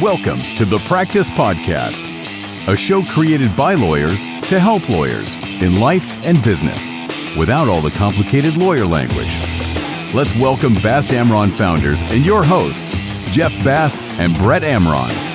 Welcome to the Practice Podcast, a show created by lawyers to help lawyers in life and business without all the complicated lawyer language. Let's welcome Bast Amron founders and your hosts, Jeff Bast and Brett Amron.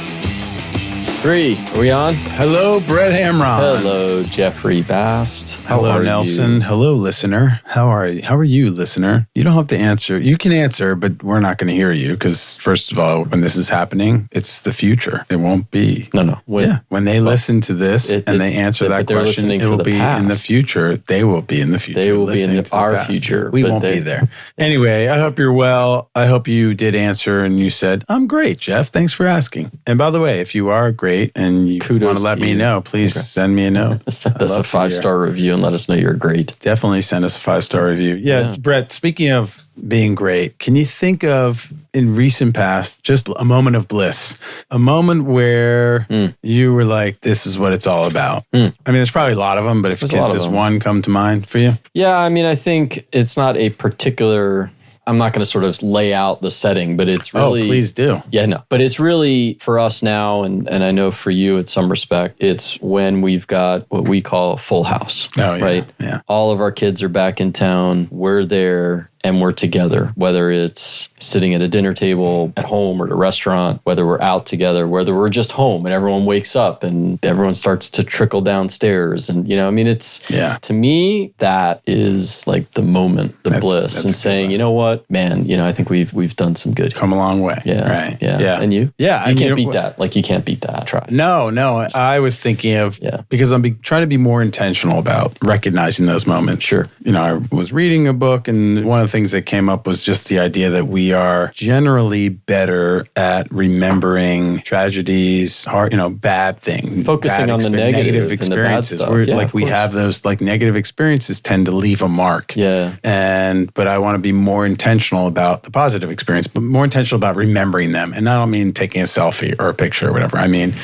3, are we on? Hello, Brett Amron. Hello, Jeffrey Bast. Hello, Nelson. Hello, listener. How are you? How are you, listener? You don't have to answer. You can answer, but we're not going to hear you because, first of all, when this is happening, it's the future. It won't be. No. When they listen to this and they answer that question, it will be in the future. They will be in the future. They will be in our future. We won't be there. Anyway, I hope you're well. I hope you did answer and you said, I'm great, Jeff. Thanks for asking. And by the way, if you are great and you want to let me know, please send me a note. Send us a 5-star review and let us know you're great. Definitely send us a 5-star review. Yeah, Brett, speaking of being great, can you think of, in recent past, just a moment of bliss? A moment where you were like, this is what it's all about. I mean, there's probably a lot of them, but if there's one come to mind for you? Yeah, I mean, I think it's not a particular... I'm not going to sort of lay out the setting, but it's really... Oh, please do. Yeah, no. But it's really, for us now, and I know for you in some respect, it's when we've got what we call a full house. Oh, yeah. Right? Yeah. All of our kids are back in town. We're there. And we're together, whether it's sitting at a dinner table at home or at a restaurant, whether we're out together, whether we're just home and everyone wakes up and everyone starts to trickle downstairs. And, I mean, to me, that is like the moment, the bliss, and saying, you know what, man, I think we've done some good. Come a long way. Yeah. Right. Yeah. And you? Yeah. You can't beat that. Like, you can't beat that. Try. No. I was thinking of, because I'm trying to be more intentional about recognizing those moments. Sure. I was reading a book, and one of the things that came up was just the idea that we are generally better at remembering tragedies, bad things, focusing on the negative experiences. And the bad stuff. We have those negative experiences tend to leave a mark. Yeah. But I want to be more intentional about the positive experience, but more intentional about remembering them. And I don't mean taking a selfie or a picture or whatever. I mean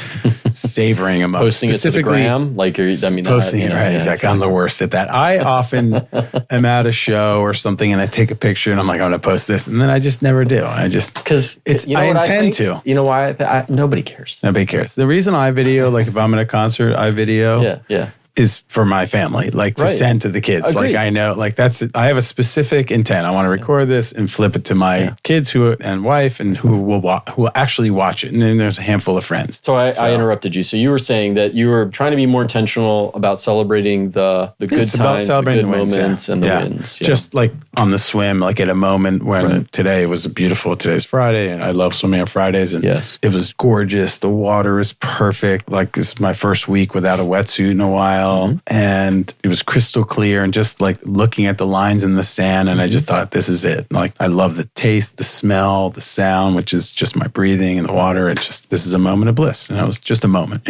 savoring them up. Posting it to the gram, posting it, right? Exactly. I'm the worst at that. I often am at a show or something, and I take a picture and I'm like, I'm going to post this. And then I just never do. I intend to. You know why? Nobody cares. Nobody cares. The reason I video, if I'm at a concert, I video. Yeah. Is for my family, to send to the kids. Agreed. I know, I have a specific intent. I want to record this and flip it to my kids and wife and who will actually watch it. And then there's a handful of friends. So I interrupted you. So you were saying that you were trying to be more intentional about celebrating the good times, the good moments, and the wins. Yeah. Just on the swim, at a moment when today's Friday, and I love swimming on Fridays. And it was gorgeous. The water is perfect. This is my first week without a wetsuit in a while. And it was crystal clear, and just looking at the lines in the sand, and I just thought, this is it. I love the taste, the smell, the sound, which is just my breathing and the water. This is a moment of bliss. And it was just a moment,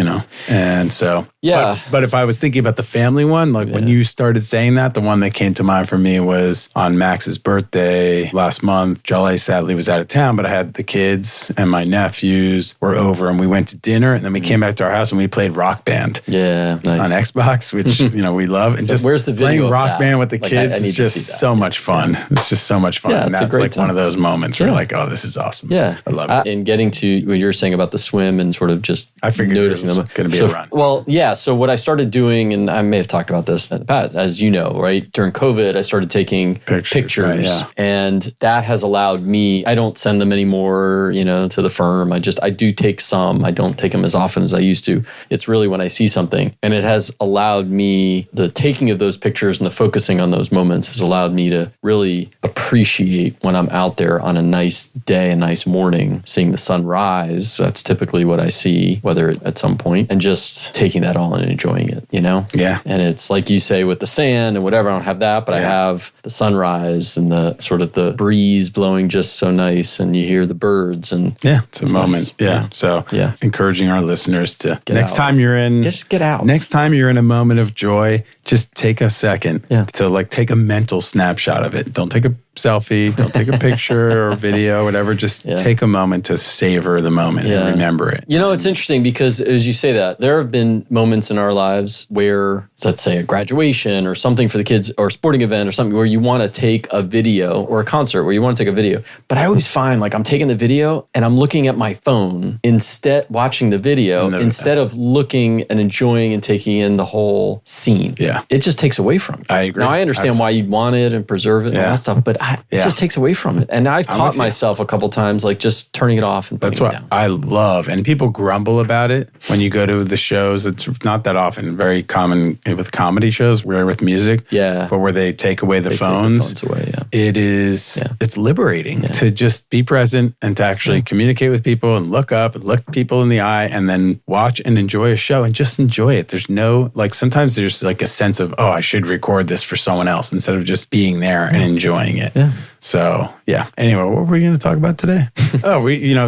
And so, but if I was thinking about the family one, when you started saying that, the one that came to mind for me was on Max's birthday last month. Jolly sadly was out of town, but I had the kids and my nephews were over, and we went to dinner, and then we came back to our house and we played Rock Band. Yeah, nice. On Xbox, which we love, and so where's the video playing Rock that? Band with the kids is just so much fun. It's just so much fun. Yeah, and that's one of those moments where you're like, oh, this is awesome. Yeah, I love it. And getting to what you're saying about the swim and sort of just noticing them. Going to be a run. Well, yeah. So what I started doing, and I may have talked about this in the past, as you know, right? During COVID, I started taking pictures, right, and that has allowed me. I don't send them anymore, to the firm. I do take some. I don't take them as often as I used to. It's really when I see something, and it has allowed me. The taking of those pictures and the focusing on those moments has allowed me to really appreciate when I'm out there on a nice day, a nice morning, seeing the sun rise. That's typically what I see, whether at some point, and just taking that all and enjoying it, Yeah. And it's like you say with the sand and whatever, I don't have that, but I have the sunrise and the sort of the breeze blowing just so nice, and you hear the birds, and it's a moment. Nice. Yeah. So encouraging our listeners to next time you're in just get out. Next time you're in a moment of joy, just take a second to like take a mental snapshot of it. Don't take a selfie, don't take a picture or video, whatever. Just take a moment to savor the moment and remember it. You know, it's interesting because as you say that, there have been moments in our lives where, let's say a graduation or something for the kids or a sporting event or something where you want to take a video, or a concert where you want to take a video. But I always find like I'm taking the video and I'm looking at my phone instead, watching the video instead of looking and enjoying and taking in the whole scene. Yeah. It just takes away from it. I agree. Now I understand why you'd want it and preserve it and all that stuff, but it just takes away from it. And I've caught myself a couple times like just turning it off and putting it down. I love, and people grumble about it when you go to the shows. It's not that often, very common with comedy shows, where with music, but where they take away the phones. Away, it is, it's liberating to just be present and to actually communicate with people and look up and look people in the eye and then watch and enjoy a show and just enjoy it. There's no, like sometimes there's like a sense of, oh, I should record this for someone else instead of just being there and enjoying it. Yeah. So, Anyway, what were we going to talk about today?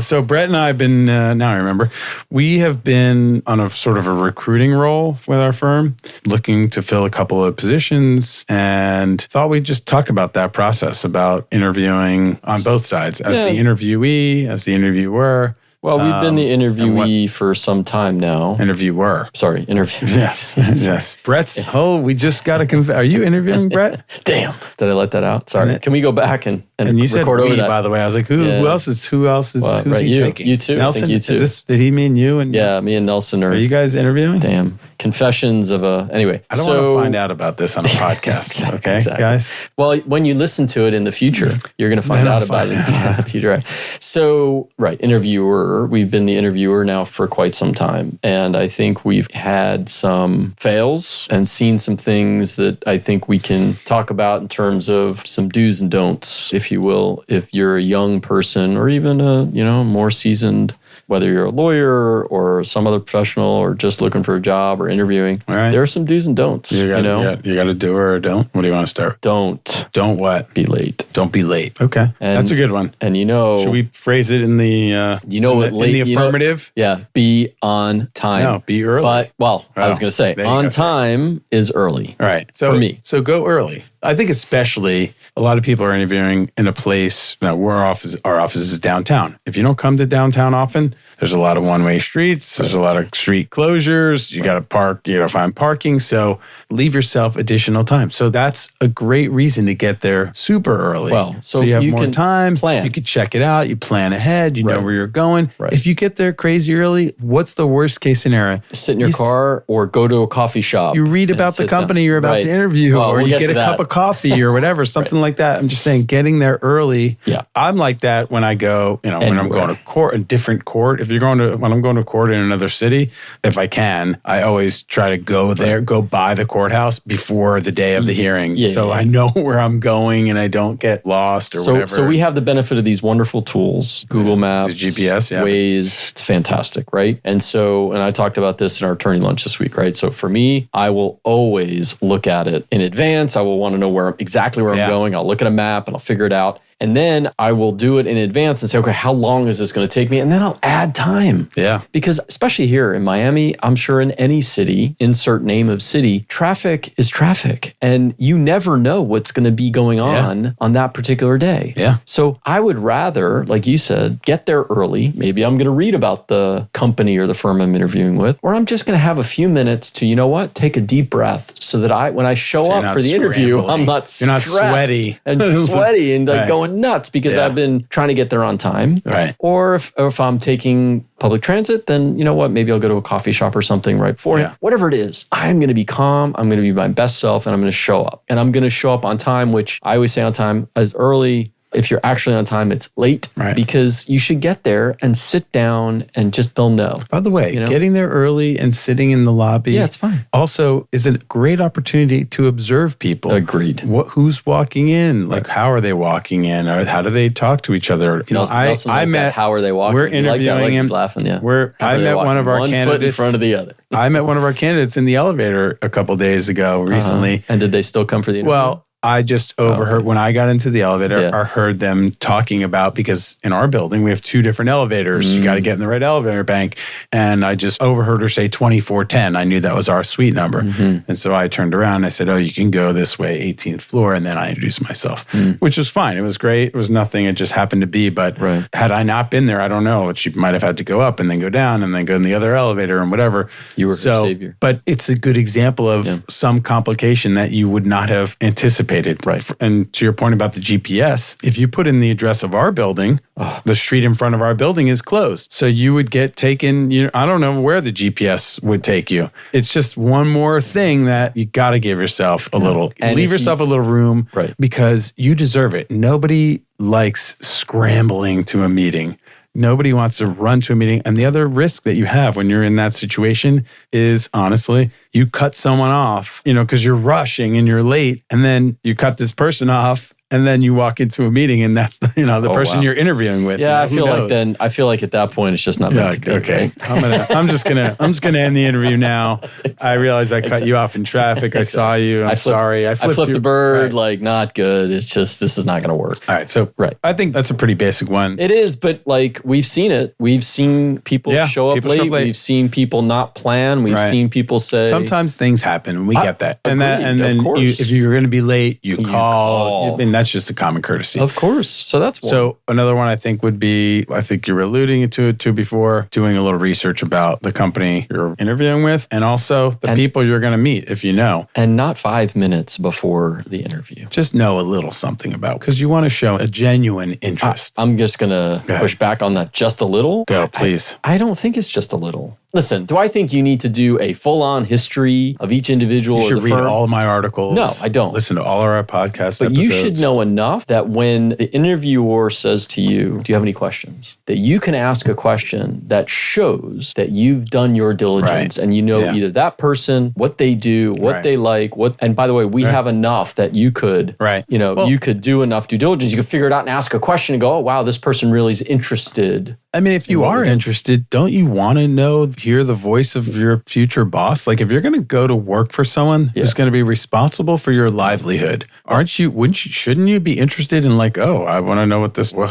So Brett and I have been, now I remember, we have been on a sort of a recruiting role with our firm, looking to fill a couple of positions, and thought we'd just talk about that process, about interviewing on both sides, as the interviewee, as the interviewer. Well, we've been the interviewee for some time now. Interviewer. Sorry, interview. Yes. Brett's, we just got to are you interviewing Brett? Damn. Did I let that out? Sorry. Can we go back and you said record over that? By the way. I was like, who else is who's he taking? You too. Nelson? I think you too. Did he mean you? And me and Nelson are you guys interviewing? Damn. Confessions of anyway. I don't want to find out about this on a podcast. Okay, guys? Well, when you listen to it in the future, you're going to find out about it in the future. Right? So, interviewer. We've been the interviewer now for quite some time. And I think we've had some fails and seen some things that I think we can talk about in terms of some do's and don'ts, if you will, if you're a young person or even a, more seasoned, whether you're a lawyer or some other professional or just looking for a job or interviewing. Right. There are some do's and don'ts. You got to do or don't? What do you want to start? Don't. Don't what? Be late. Don't be late. Okay. That's a good one. And should we phrase it in the affirmative? Be on time. No, be early. I was going to say, on time is early. All right. So, for me. So go early. I think especially a lot of people are interviewing in a place where our office is downtown. If you don't come to downtown often, there's a lot of one-way streets. There's a lot of street closures. You got to park, you got to find parking. So leave yourself additional time. So that's a great reason to get there super early. Well, so you have more time. Plan. You could check it out. You plan ahead. You know where you're going. Right. If you get there crazy early, what's the worst case scenario? Sit in your car or go to a coffee shop. You read about the company you're about to interview, or you get a cup of coffee or whatever, something like that. I'm just saying, getting there early. Yeah. I'm like that when I go, when I'm going to court, a different court. When I'm going to court in another city, if I can, I always try to go there, go by the courthouse before the day of the hearing. I know where I'm going and I don't get lost or whatever. So we have the benefit of these wonderful tools, Google Maps, the GPS, Waze. It's fantastic, right? And I talked about this in our attorney lunch this week, right? So for me, I will always look at it in advance. I will want to know exactly where I'm going. I'll look at a map and I'll figure it out. And then I will do it in advance and say, okay, how long is this going to take me? And then I'll add time. Yeah. Because especially here in Miami, I'm sure in any city, insert name of city, traffic is traffic. And you never know what's going to be going on that particular day. Yeah. So I would rather, like you said, get there early. Maybe I'm going to read about the company or the firm I'm interviewing with, or I'm just going to have a few minutes to, take a deep breath so that when I show up for the interview, I'm not stressed sweaty and sweaty and going nuts because I've been trying to get there on time. Right. Or if I'm taking public transit, then you know what? Maybe I'll go to a coffee shop or something right before. Yeah. Whatever it is, I'm going to be calm. I'm going to be my best self, and I'm going to show up. And I'm going to show up on time, which I always say on time as early. If you're actually on time, it's late because you should get there and sit down and they'll know. By the way, getting there early and sitting in the lobby. Yeah, it's fine. Also is a great opportunity to observe people. Agreed. Who's walking in? Like, how are they walking in? Or how do they talk to each other? I met. How are they walking? We're interviewing him. He's laughing. Yeah. I met one of our candidates. One foot in front of the other. I met one of our candidates in the elevator a couple days ago recently. And did they still come for the interview? Well, I just overheard when I got into the elevator, I heard them talking about, because in our building, we have 2 different elevators. You got to get in the right elevator bank. And I just overheard her say 2410. I knew that was our suite number. And so I turned around and I said, oh, you can go this way, 18th floor. And then I introduced myself, which was fine. It was great. It was nothing. It just happened to be. But had I not been there, I don't know. She might have had to go up and then go down and then go in the other elevator and whatever. You were her savior. But it's a good example of some complication that you would not have anticipated. Right. And to your point about the GPS, if you put in the address of our building, the street in front of our building is closed. So you would get taken, I don't know where the GPS would take you. It's just one more thing that you got to give yourself a little, leave yourself a little room because you deserve it. Nobody likes scrambling to a meeting. Nobody wants to run to a meeting. And the other risk that you have when you're in that situation is, honestly, you cut someone off, because you're rushing and you're late. And then you cut this person off. And then you walk into a meeting, and that's the person you're interviewing with. Yeah, I feel like at that point it's just not meant to be. Okay, right? I'm just gonna end the interview now. Exactly. I realized I cut you off in traffic. I saw you. I'm sorry. I flipped the bird. Like, not good. It's just, this is not going to work. All right. So I think that's a pretty basic one. It is, but like, we've seen it. We've seen people show up late. We've seen people not plan. We've seen people say sometimes things happen. We get that, and then if you're going to be late, you call. And that's just a common courtesy. Of course. So that's one. So another one I think would be, I think you were alluding to it before, doing a little research about the company you're interviewing with and also the people you're going to meet, if you know. And not 5 minutes before the interview. Just know a little something about, because you want to show a genuine interest. I'm just going to push back on that just a little. Go, please. I don't think it's just a little. Listen, do I think you need to do a full-on history of each individual? You should read all of my articles. No, I don't. Listen to all of our podcast but episodes. You should know enough that when the interviewer says to you, do you have any questions? That you can ask a question that shows that you've done your diligence and you know either that person, what they do, what they like, and by the way, we have enough that you could, you could do enough due diligence. You could figure it out and ask a question and go, oh, wow, this person really is interested. I mean, if you are interested, don't you want to hear the voice of your future boss? Like, if you're going to go to work for someone who's going to be responsible for your livelihood, shouldn't you be interested in like, oh, I want to know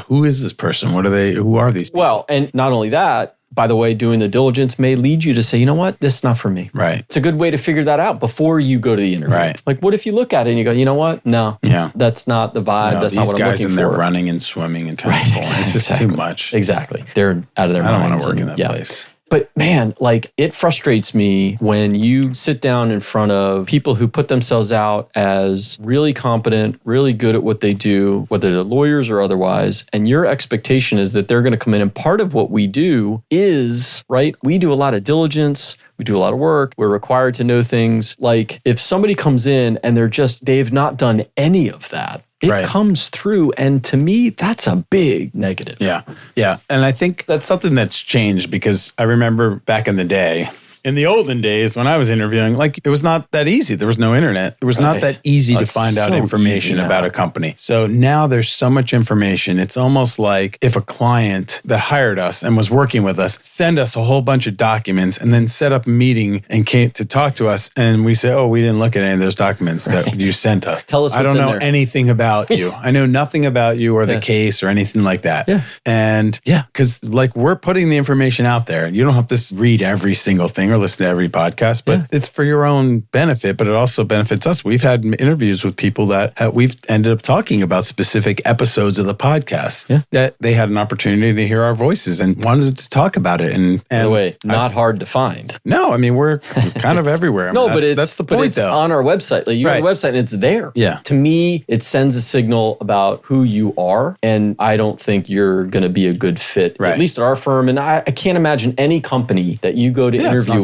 who is this person? Who are these people? Well, and not only that, by the way, doing the diligence may lead you to say, you know what, this is not for me. Right. It's a good way to figure that out before you go to the interview. Right. Like, what if you look at it and you go, you know what? No. Yeah. That's not the vibe. That's not what I'm looking for. They're running and swimming and kind of It's just too much. Exactly. They're out of their minds. I don't want to work in that place. But man, like, it frustrates me when you sit down in front of people who put themselves out as really competent, really good at what they do, whether they're lawyers or otherwise, and your expectation is that they're going to come in. And part of what we do is, we do a lot of diligence. We do a lot of work. We're required to know things. Like, if somebody comes in and they've not done any of that, it comes through. And to me, that's a big negative. Yeah. Yeah. And I think that's something that's changed, because I remember back in the day, in the olden days when I was interviewing, like, it was not that easy. There was no internet. It was not that easy to find out information about a company. So now there's so much information. It's almost like if a client that hired us and was working with us send us a whole bunch of documents and then set up a meeting and came to talk to us, and we say, oh, we didn't look at any of those documents that you sent us. Tell us what's I don't in know there. Anything about you. I know nothing about you or the case or anything like that. Yeah. And because like, we're putting the information out there. You don't have to read every single thing or listen to every podcast, but it's for your own benefit, but it also benefits us. We've had interviews with people that we've ended up talking about specific episodes of the podcast that they had an opportunity to hear our voices and wanted to talk about it. And by the way, not hard to find. No, I mean, we're kind of everywhere. I mean, that's the point, though. On our website. Like, you go to the website and it's there. Yeah. To me, it sends a signal about who you are, and I don't think you're going to be a good fit, at least at our firm. And I can't imagine any company that you go to interview with.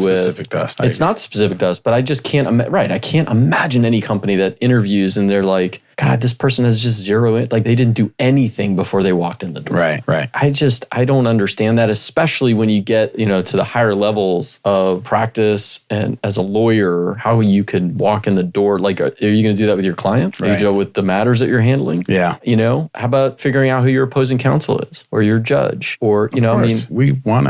It's not specific to us, but I just can't. I can't imagine any company that interviews and they're like, God, this person has just zero it. Like they didn't do anything before they walked in the door. Right. I don't understand that, especially when you get, to the higher levels of practice and as a lawyer, how you could walk in the door. Like, are you going to do that with your client? Are you going to do it with the matters that you're handling? Yeah. How about figuring out who your opposing counsel is or your judge or, we want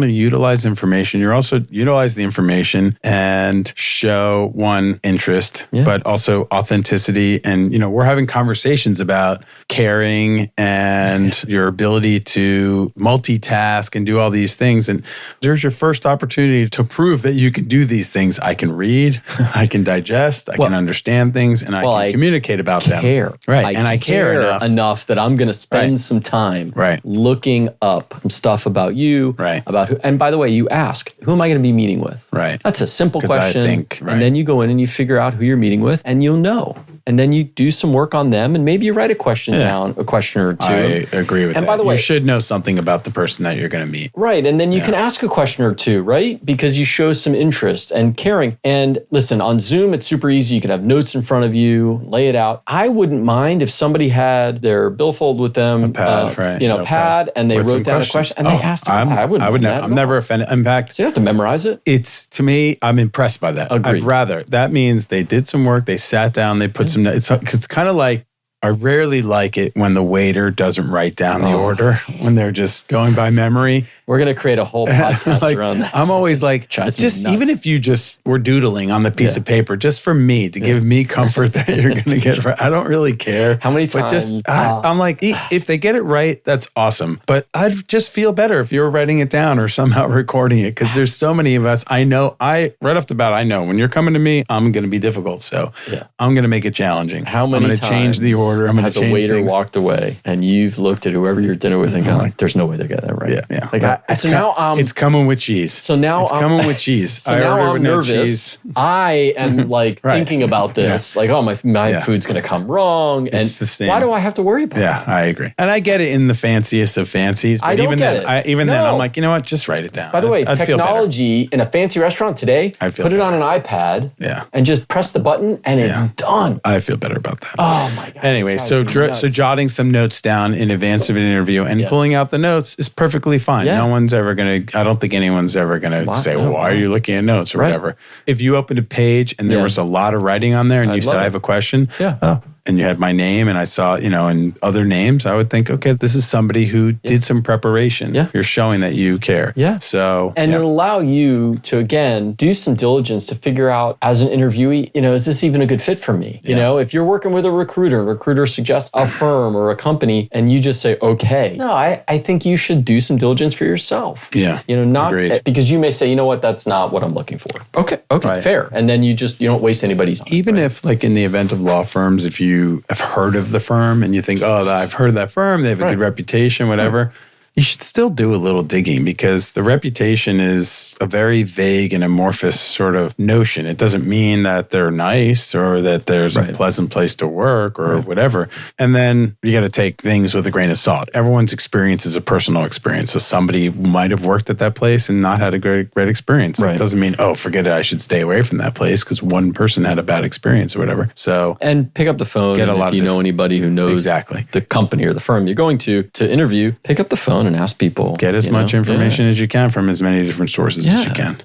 to utilize information. You're also utilize the information and show one interest, but also authenticity. And, we're having conversations about caring and your ability to multitask and do all these things. And there's your first opportunity to prove that you can do these things. I can read, I can digest, I can understand things, and I can communicate about them. Right. I care enough that I'm going to spend some time looking up some stuff about you, about who. And by the way, you ask, who am I going to be meeting with? Right. That's a simple question. And then you go in and you figure out who you're meeting with, and you'll know. And then you do some work on them, and maybe you write a question down, a question or two. I agree with that. And by the way, you should know something about the person that you're going to meet. Right. And then you can ask a question or two, right? Because you show some interest and caring. And listen, on Zoom, it's super easy. You can have notes in front of you, lay it out. I wouldn't mind if somebody had their billfold with them, a pad, pad, and they wrote down a question and they asked. I'm never offended. In fact, so you have to memorize it. It's, to me, I'm impressed by that. Agreed. I'd rather. That means they did some work. They sat down. They put some. It's kind of like, I rarely like it when the waiter doesn't write down the order, when they're just going by memory. We're going to create a whole podcast around that. I'm always like, just even if you just were doodling on the piece of paper, just for me, to give me comfort that you're going to get it right. I don't really care. How many times? But I'm like, if they get it right, that's awesome. But I'd just feel better if you were writing it down or somehow recording it, because there's so many of us. Right off the bat, I know when you're coming to me, I'm going to be difficult. So I'm going to make it challenging. How many times? I'm going to change the order. I'm going to change waiter things. Walked away and you've looked at whoever you're dinner with and gone like, there's no way they got that right. Yeah. Like it's coming with cheese. So now it's coming with cheese. So now I'm nervous. I am like thinking about this. Like, my food's going to come wrong. And it's the same. Why do I have to worry about it? Yeah, I agree. And I get it in the fanciest of fancies. But even then, I'm like, you know what? Just write it down. By the way, technology in a fancy restaurant today, put it on an iPad and just press the button and it's done. I feel better about that. Oh my God. Anyway, so jotting some notes down in advance of an interview and pulling out the notes is perfectly fine. No one's ever going to, I don't think anyone's ever going to say, why are you looking at notes or whatever. If you opened a page and there was a lot of writing on there and you said, I have a question. And you had my name and I saw, and other names, I would think, okay, this is somebody who did some preparation. You're showing that you care. So, it'll allow you to, again, do some diligence to figure out as an interviewee, is this even a good fit for me? If you're working with a recruiter suggests a firm or a company and you just say, okay, no, I think you should do some diligence for yourself. Not agreed. Because you may say, you know what, that's not what I'm looking for. Okay, fair. And then you don't waste anybody's time. Even if, like in the event of law firms, if you have heard of the firm and you think, I've heard of that firm, they have a good reputation, whatever. You should still do a little digging because the reputation is a very vague and amorphous sort of notion. It doesn't mean that they're nice or that there's a pleasant place to work or whatever. And then you got to take things with a grain of salt. Everyone's experience is a personal experience. So somebody might have worked at that place and not had a great experience. It doesn't mean, forget it, I should stay away from that place because one person had a bad experience or whatever. So, and pick up the phone if you know anybody who knows the company or the firm you're going to interview, pick up the phone and ask people. Get as much information as you can from as many different sources as you can.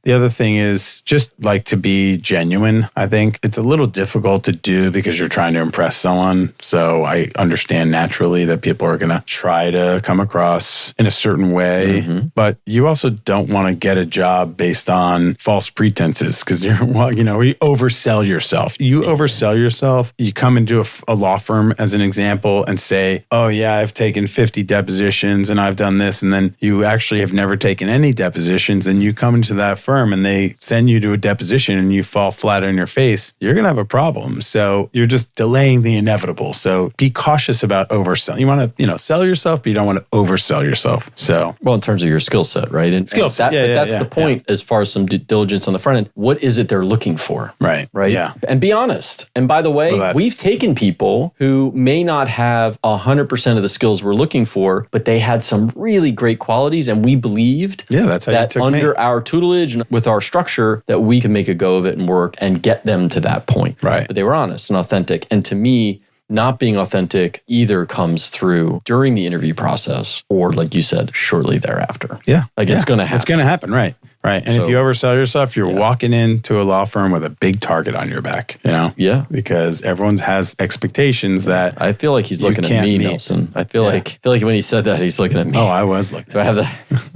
The other thing is just like to be genuine. I think it's a little difficult to do because you're trying to impress someone. So I understand naturally that people are going to try to come across in a certain way, but you also don't want to get a job based on false pretenses because you oversell yourself. You oversell yourself. You come into a law firm as an example and say, I've taken 50 depositions and I've done this. And then you actually have never taken any depositions and you come into that firm and they send you to a deposition and you fall flat on your face, you're going to have a problem. So you're just delaying the inevitable. So be cautious about overselling. You want to, sell yourself, but you don't want to oversell yourself. So, well, in terms of your skill set, right? And skill set. That's the point as far as some due diligence on the front end. What is it they're looking for? Right. Yeah. And be honest. And by the way, we've taken people who may not have 100% of the skills we're looking for, but they had some really great qualities and we believed that's how that you took under me. our tutelage and proven with our structure that we can make a go of it and work and get them to that point. Right. But they were honest and authentic. And to me, not being authentic either comes through during the interview process or, like you said, shortly thereafter. Yeah. It's going to happen. It's going to happen, right. Right. And if you oversell yourself, you're walking into a law firm with a big target on your back, Yeah. Because everyone has expectations that I feel like he's looking at me, Nelson. I feel like when he said that, he's looking at me. Oh, I was looking. Do I have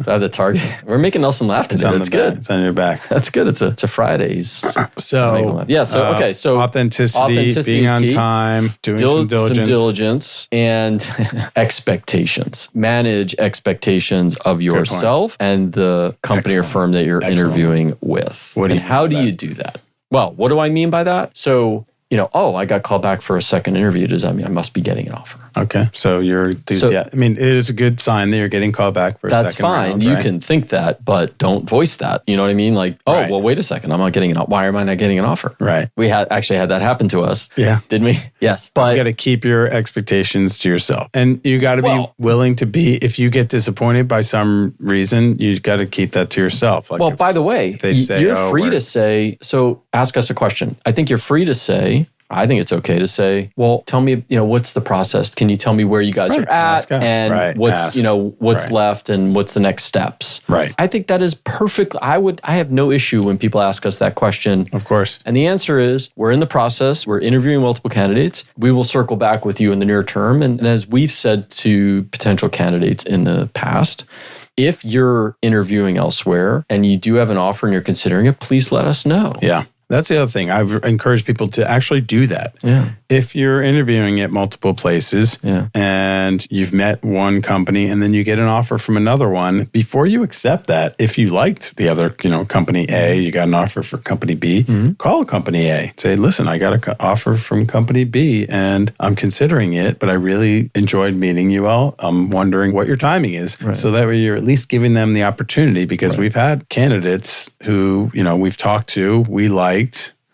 the target? We're making Nelson laugh today. That's good. It's on your back. That's good. It's a Friday. So So authenticity, being on time, doing some diligence, and expectations. Manage expectations of yourself and the company or firm that you're interviewing with. How do you do that? Well, what do I mean by that? So, I got called back for a second interview. Does that mean I must be getting an offer? Okay. So you're enthusiastic. I mean, it is a good sign that you're getting called back for a second round. That's fine. You can think that, but don't voice that. You know what I mean? Like, well, wait a second. I'm not getting why am I not getting an offer? Right. We had that happen to us. Yeah. Didn't we? Yes. But you got to keep your expectations to yourself. And you got to be willing to if you get disappointed by some reason, you got to keep that to yourself. Like by the way, you're free to say, so ask us a question. I think you're free to say, I think it's okay to say, well, tell me, what's the process? Can you tell me where you guys are at and what's left and what's the next steps? Right. I think that is perfect. I have no issue when people ask us that question. Of course. And the answer is, we're in the process. We're interviewing multiple candidates. We will circle back with you in the near term. And as we've said to potential candidates in the past, if you're interviewing elsewhere and you do have an offer and you're considering it, please let us know. Yeah. That's the other thing. I've encouraged people to actually do that. Yeah. If you're interviewing at multiple places and you've met one company and then you get an offer from another one, before you accept that, if you liked the other, company A, you got an offer for company B, call company A. Say, listen, I got an offer from company B and I'm considering it, but I really enjoyed meeting you all. I'm wondering what your timing is. Right. So that way you're at least giving them the opportunity, because we've had candidates who, we've talked to, we liked.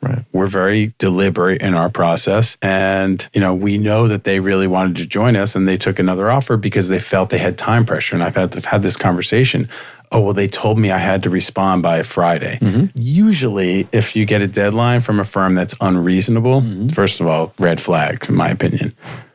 Right. We're very deliberate in our process. And, we know that they really wanted to join us and they took another offer because they felt they had time pressure. And I've had this conversation. Oh, well, they told me I had to respond by Friday. Mm-hmm. Usually, if you get a deadline from a firm that's unreasonable, first of all, red flag, in my opinion.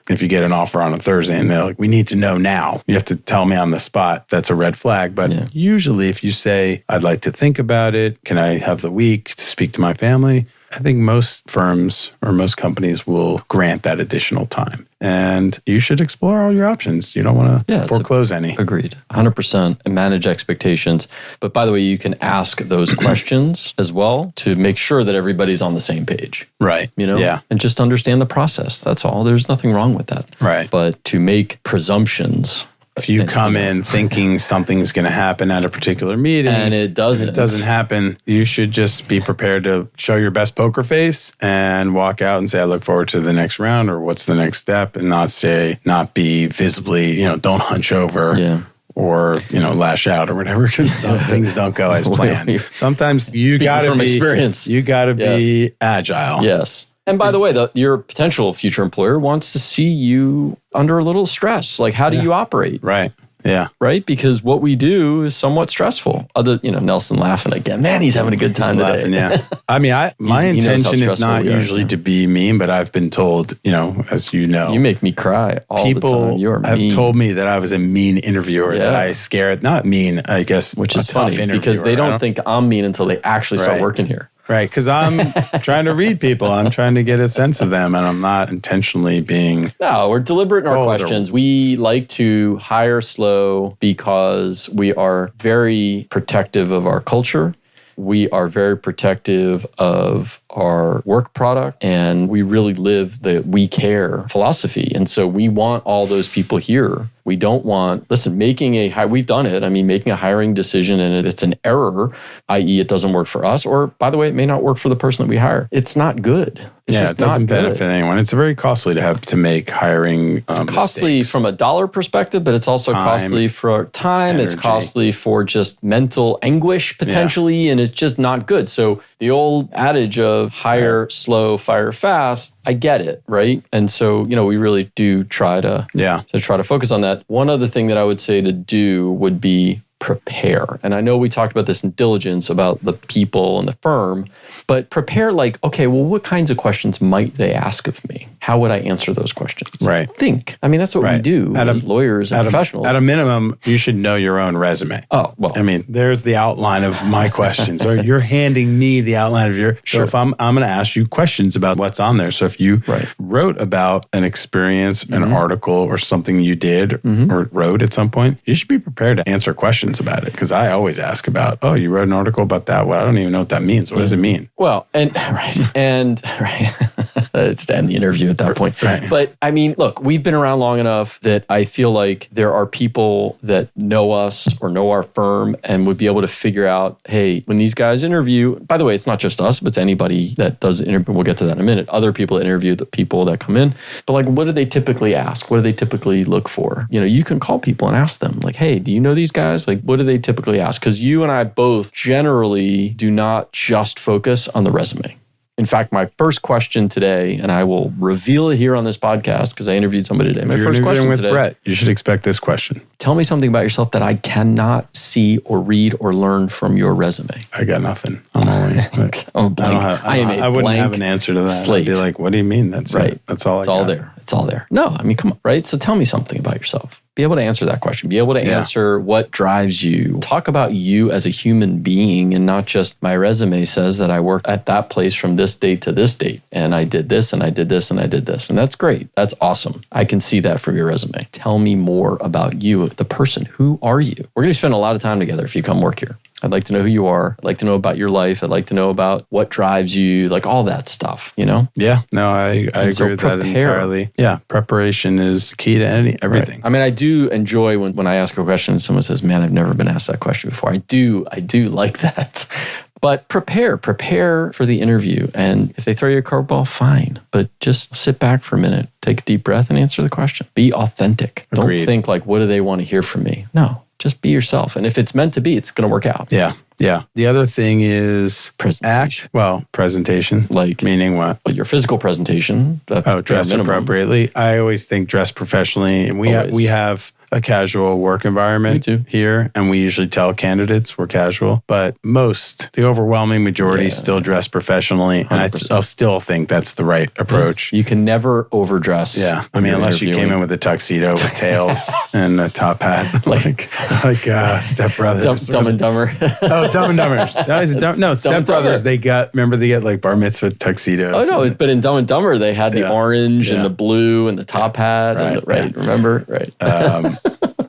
If you get an offer on a Thursday and they're like, we need to know now, you have to tell me on the spot, that's a red flag. But usually if you say, I'd like to think about it, can I have the week to speak to my family? I think most firms or most companies will grant that additional time. And you should explore all your options. You don't want to foreclose any. Agreed. 100%. And manage expectations. But by the way, you can ask those questions as well to make sure that everybody's on the same page. Right. And just understand the process. That's all. There's nothing wrong with that. Right. But to make presumptions. If you come in thinking something's going to happen at a particular meeting and it doesn't happen, you should just be prepared to show your best poker face and walk out and say, I look forward to the next round, or what's the next step, and not be visibly, don't hunch over. Or, lash out or whatever, because some things don't go as planned. Sometimes you got to be experience. You got to be agile. Yes. And by the way, your potential future employer wants to see you under a little stress. Like, how do you operate? Right. Yeah. Right? Because what we do is somewhat stressful. Nelson laughing again. Man, he's having a good time today. Laughing, yeah. I mean, my intention is not usually to be mean, but I've been told, as you know. You make me cry all the time. You are mean. People have told me that I was a mean interviewer, that I scared, not mean, I guess, which is funny because they don't think I'm mean until they actually start working here. Right, because I'm trying to read people. I'm trying to get a sense of them, and I'm not intentionally being... No, we're deliberate in our questions. We like to hire slow because we are very protective of our culture. We are very protective of our work product, and we really live the we care philosophy. And so we want all those people here. We don't want, we've done it. I mean, making a hiring decision and it's an error, i.e. it doesn't work for us, or by the way, it may not work for the person that we hire. It's not good. It doesn't benefit anyone. It's very costly to have to make hiring It's costly mistakes. From a dollar perspective, but it's also costly for time. Energy. It's costly for just mental anguish potentially, and it's just not good. So the old adage of hire slow, fire fast, I get it, right? And so, we really do try to focus on that. One other thing that I would say to do would be prepare. And I know we talked about this in diligence about the people and the firm, but prepare like, okay, well, what kinds of questions might they ask of me? How would I answer those questions? Right. Think. I mean, that's what we do as lawyers and professionals. At a minimum, you should know your own resume. Oh, well. I mean, there's the outline of my questions, or you're handing me the outline of your. Sure. So if I'm going to ask you questions about what's on there. So if you wrote about an experience, an article, or something you did or wrote at some point, you should be prepared to answer questions about it. Because I always ask about, oh, you wrote an article about that. Well, I don't even know what that means. What does it mean? Well, and it's to end the interview at that point. Right. But I mean, look, we've been around long enough that I feel like there are people that know us or know our firm and would be able to figure out, hey, when these guys interview, by the way, it's not just us, but it's anybody that does interview. We'll get to that in a minute. Other people that interview the people that come in. But like, what do they typically ask? What do they typically look for? You know, you can call people and ask them like, hey, do you know these guys? Like, what do they typically ask? Because you and I both generally do not just focus on the resume. In fact, my first question today, and I will reveal it here on this podcast because I interviewed somebody today. My first question with today, Brett, you should expect this question. Tell me something about yourself that I cannot see or read or learn from your resume. I got nothing. I'm only. I wouldn't have an answer to that. Slate. I'd be like, what do you mean? That's right. It. That's all. It's all there. It's all there. No, I mean, come on, right? So tell me something about yourself. Be able to answer that question. Be able to answer what drives you. Talk about you as a human being and not just my resume says that I worked at that place from this date to this date. And I did this and I did this and I did this. And that's great. That's awesome. I can see that from your resume. Tell me more about you, the person. Who are you? We're going to spend a lot of time together if you come work here. I'd like to know who you are. I'd like to know about your life. I'd like to know about what drives you, like all that stuff, you know? Yeah, no, I agree with that entirely. Yeah, preparation is key to everything. Right. I mean, I do enjoy when I ask a question and someone says, man, I've never been asked that question before. I do like that. But prepare for the interview. And if they throw you a curveball, fine. But just sit back for a minute, take a deep breath and answer the question. Be authentic. Agreed. Don't think like, what do they want to hear from me? No. Just be yourself. And if it's meant to be, it's going to work out. Yeah. Yeah. The other thing is presentation. Presentation. Like meaning what? Well, your physical presentation. Dress appropriately. I always think dress professionally. And we have a casual work environment here, and we usually tell candidates we're casual, but the overwhelming majority still dress professionally, 100%. And I'll still think that's the right approach. Yes. You can never overdress. Yeah, I mean, unless you came in with a tuxedo with tails and a top hat, like Step Brothers, Dumb and Dumber. Oh, Dumb and Dumber. Step Brothers. They get like bar mitzvah tuxedos. Oh no, but in Dumb and Dumber they had the orange and the blue and the top hat. Right. Remember? Right.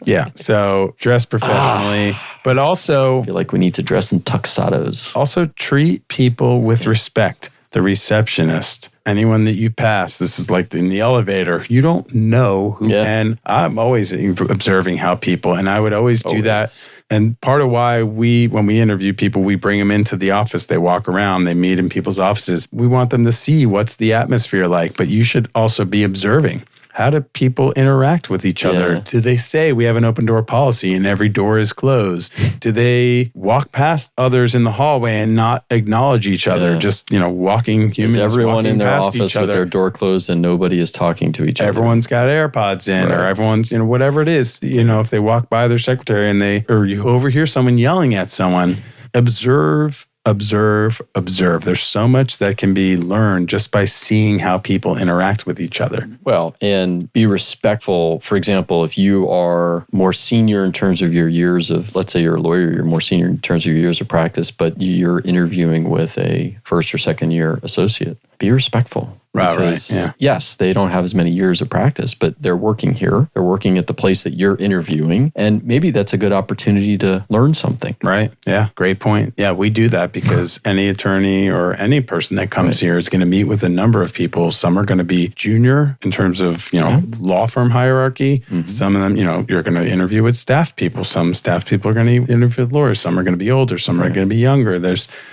Yeah, so dress professionally, but also I feel like we need to dress in tuxedos. Also treat people with respect. The receptionist, anyone that you pass, this is like in the elevator, you don't know who, and I'm always observing how people, and I would always do that. And part of why when we interview people, we bring them into the office, they walk around, they meet in people's offices. We want them to see what's the atmosphere like, but you should also be observing. How do people interact with each other? Yeah. Do they say we have an open door policy and every door is closed? Do they walk past others in the hallway and not acknowledge each other? Just, walking humans. Is everyone in their office with their door closed and nobody is talking to each other? Everyone's got AirPods in, or everyone's, whatever it is. If they walk by their secretary and or you overhear someone yelling at someone, observe. There's so much that can be learned just by seeing how people interact with each other. Well, and be respectful. For example, if you are more senior in terms of your years of, let's say you're a lawyer, you're more senior in terms of your years of practice, but you're interviewing with a first or second year associate, be respectful. Because, yes, they don't have as many years of practice, but they're working here. They're working at the place that you're interviewing. And maybe that's a good opportunity to learn something. Right. Yeah. Great point. Yeah, we do that because any attorney or any person that comes here is going to meet with a number of people. Some are going to be junior in terms of, law firm hierarchy. Mm-hmm. Some of them, you're going to interview with staff people. Some staff people are going to interview with lawyers. Some are going to be older. Some are going to be younger.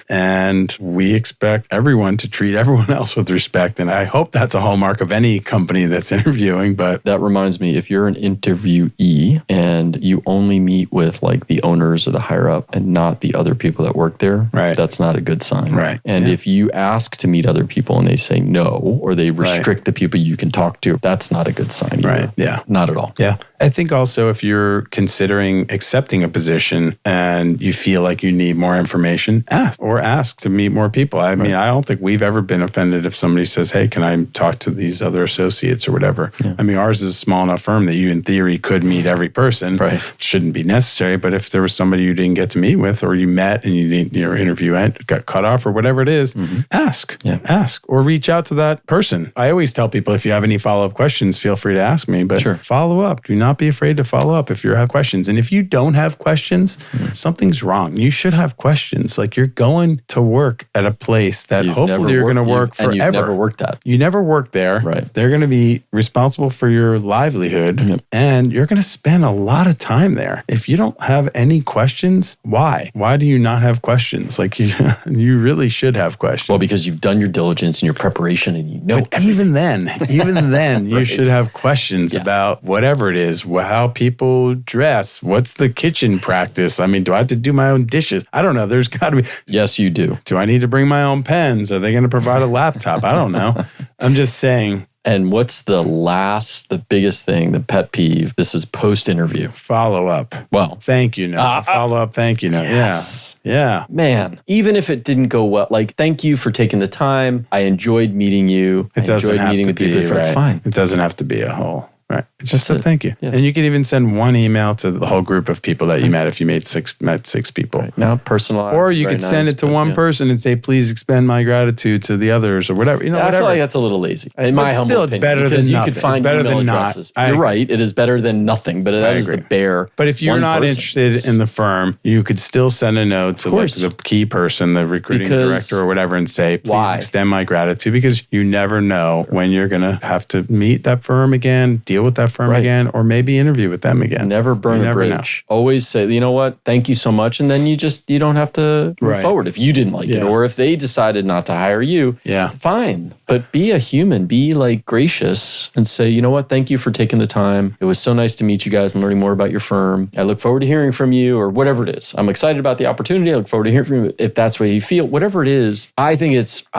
And we expect everyone to treat everyone else with respect. And I hope that's a hallmark of any company that's interviewing. But that reminds me, if you're an interviewee and you only meet with like the owners or the higher up and not the other people that work there, that's not a good sign. Right. And if you ask to meet other people and they say no, or they restrict the people you can talk to, that's not a good sign either. Right. Yeah. Not at all. Yeah. I think also if you're considering accepting a position and you feel like you need more information, ask to meet more people. I mean, I don't think we've ever been offended if somebody says, hey, can I talk to these other associates or whatever? Yeah. I mean, ours is a small enough firm that you in theory could meet every person. Right. Shouldn't be necessary. But if there was somebody you didn't get to meet with, or you met and your interview got cut off or whatever it is, ask. Yeah. Ask or reach out to that person. I always tell people, if you have any follow-up questions, feel free to ask me, but follow up. Do not be afraid to follow up if you have questions. And if you don't have questions, something's wrong. You should have questions. Like, you're going to work at a place that hopefully you're going to work forever. And you've never worked at. You never worked there. Right. They're going to be responsible for your livelihood, and you're going to spend a lot of time there. If you don't have any questions, why? Why do you not have questions? Like, you really should have questions. Well, because you've done your diligence and your preparation, and you know. But even then, you should have questions about whatever it is, how people dress, what's the kitchen practice? I mean, do I have to do my own dishes? I don't know. There's got to be. Yes, you do. Do I need to bring my own pens? Are they going to provide a laptop? I don't know. I'm just saying. And what's the biggest thing, the pet peeve? This is post-interview. Follow up. Well, thank you note. Follow up. Thank you note. Yes. Yeah. Man, even if it didn't go well, like, thank you for taking the time. I enjoyed meeting you. It doesn't have to be. It's fine. It doesn't have to be a whole. Right. It's just a thank you. Yes. And you can even send one email to the whole group of people that you met if you met six people. Right. Now, personalized. Or you could send it to one person and say, please extend my gratitude to the others or whatever. You know, I feel like that's a little lazy. In my humble opinion. It's better than nothing. You could find email addresses. You're right. It is better than nothing, but that is the bare. But if you're not interested in the firm, you could still send a note to like the key person, the recruiting director or whatever, and say, please extend my gratitude, because you never know when you're going to have to meet that firm again, deal with that firm again, or maybe interview with them again. Never burn a bridge. Always say, you know what, thank you so much. And then you don't have to move forward if you didn't like it, or if they decided not to hire you. Yeah. Fine. But be a human, be like gracious and say, you know what, thank you for taking the time. It was so nice to meet you guys and learning more about your firm. I look forward to hearing from you, or whatever it is. I'm excited about the opportunity. I look forward to hearing from you if that's what you feel. Whatever it is, I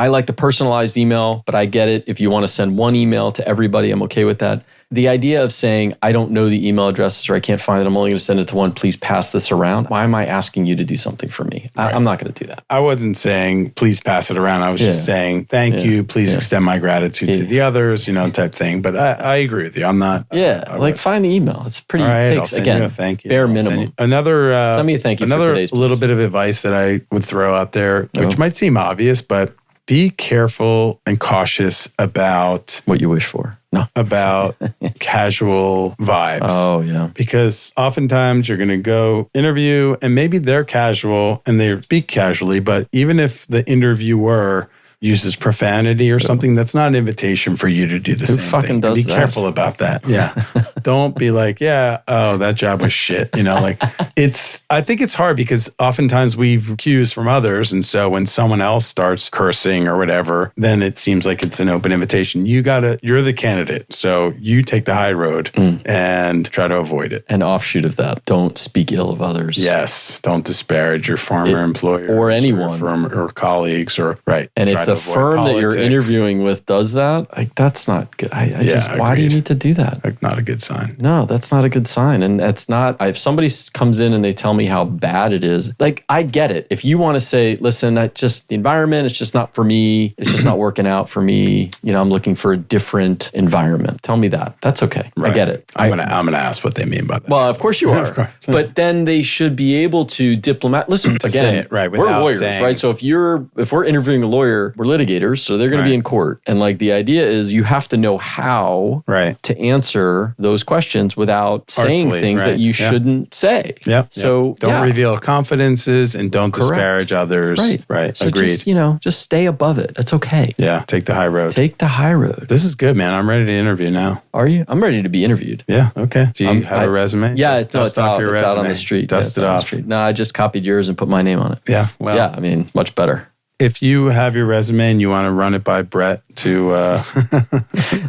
like the personalized email, but I get it. If you want to send one email to everybody, I'm okay with that. The idea of saying, I don't know the email addresses or I can't find it, I'm only going to send it to one, please pass this around. Why am I asking you to do something for me? Right. I'm not going to do that. I wasn't saying, please pass it around. I was just saying, thank you, please extend my gratitude to the others, type thing. But I agree with you. I'm not. Find the email. It's pretty, I'll send you a thank you. Bare minimum. Send me a thank you for today's little bit of advice that I would throw out there, which might seem obvious, but be careful and cautious about what you wish for. About casual vibes. Oh, yeah. Because oftentimes you're going to go interview and maybe they're casual and they speak casually, but even if the interviewer uses profanity or something, that's not an invitation for you to do the same thing. Be careful about that. Yeah. Don't be like, that job was shit. I think it's hard because oftentimes we've cues from others. And so when someone else starts cursing or whatever, then it seems like it's an open invitation. You're the candidate. So you take the high road and try to avoid it. An offshoot of that, don't speak ill of others. Yes. Don't disparage your former employer or anyone or colleagues and if the firm that you're interviewing with does that, that's not good. Why do you need to do that? Not a good sign. No, that's not a good sign. And that's not, if somebody comes in and they tell me how bad it is, I get it. If you want to say, listen, the environment, it's just not for me. It's just not working out for me. I'm looking for a different environment. Tell me that. That's okay. Right. I get it. I'm gonna ask what they mean by that. Well, of course you are. Of course. But then they should be able to listen, again, say it, right, we're lawyers, right? So if we're interviewing a lawyer, we're litigators, so they're going to be in court. And the idea is you have to know how to answer those questions without saying things that you shouldn't say. Yeah. So don't reveal confidences and don't disparage others. Right. So agreed. Just stay above it. That's okay. Yeah. Take the high road. This is good, man. I'm ready to interview now. Are you? I'm ready to be interviewed. Yeah. Okay. Do you have a resume? Yeah. Dust off your resume. It's out on the street. Dust it off. No, I just copied yours and put my name on it. Yeah. Well. Yeah. Much better. If you have your resume and you want to run it by Brett to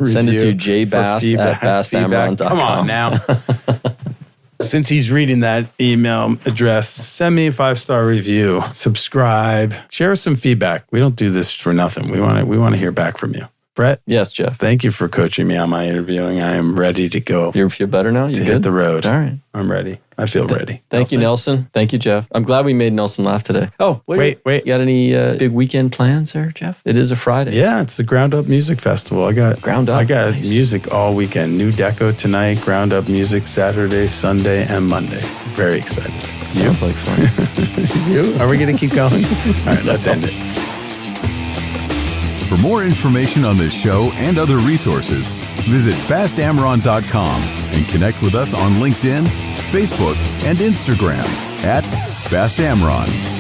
send it to jbast@bastamron.com. Come on now. Since he's reading that email address, send me a 5-star review, subscribe, share us some feedback. We don't do this for nothing. We want to hear back from you. Brett. Yes, Jeff. Thank you for coaching me on my interviewing. I am ready to go. You feel better now? To hit the road. All right. I'm ready. I feel ready. Thank you, Nelson. Thank you, Jeff. I'm glad we made Nelson laugh today. Oh, wait. You got any big weekend plans there, Jeff? It is a Friday. Yeah, it's the Ground Up Music Festival. I got nice. music all weekend. New Deco tonight, Ground Up Music Saturday, Sunday, and Monday. Very excited. Sounds like fun. You? Are we going to keep going? All right, let's end it. For more information on this show and other resources, visit fastamron.com and connect with us on LinkedIn, Facebook, and Instagram @FastAmron.